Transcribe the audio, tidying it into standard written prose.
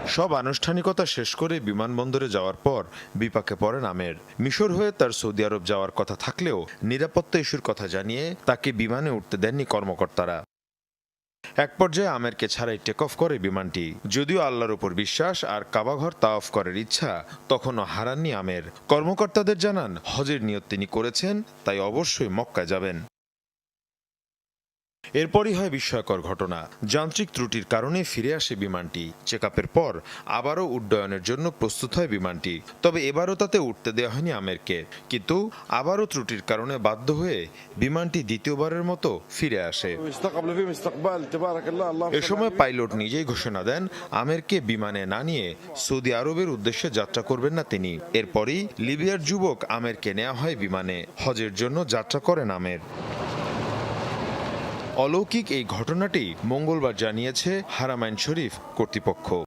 সব আনুষ্ঠানিকতা শেষ করে বিমানবন্দরে যাওয়ার পর বিপাকে পড়েন আমের। মিশর হয়ে তার সৌদি আরব যাওয়ার কথা থাকলেও নিরাপত্তা ইস্যুর কথা জানিয়ে তাকে বিমানে উঠতে দেননি কর্মকর্তারা। এক পর্যায়ে আমেরকে ছাড়াই টেক অফ করে বিমানটি। যদিও আল্লাহর উপর বিশ্বাস আর কাবাঘর তাওয়াফ করার ইচ্ছা তখনও হারাননি আমের। কর্মকর্তাদের জানান, হজের নিয়ত তিনি করেছেন, তাই অবশ্যই মক্কায় যাবেন। এরপরই হয় বিস্ময়কর ঘটনা। যান্ত্রিক ত্রুটির কারণে ফিরে আসে বিমানটি। চেকআপের পর আবারও উড্ডয়নের জন্য প্রস্তুত হয় বিমানটি। তবে এবারও তাতে উঠতে দেওয়া হয়নি আমেরকে। কিন্তু আবারও ত্রুটির কারণে বাধ্য হয়ে বিমানটি দ্বিতীয়বারের মতো ফিরে আসে। এ সময় পাইলট নিজেই ঘোষণা দেন, আমেরকে বিমানে না নিয়ে সৌদি আরবের উদ্দেশ্যে যাত্রা করবেন না তিনি। এরপরই লিবিয়ার যুবক আমেরকে নেওয়া হয় বিমানে। হজের জন্য যাত্রা করেন আমের। অলৌকিক এই ঘটনাটি মঙ্গলবার জানিয়েছে হারামাইন শরীফ কর্তৃপক্ষ।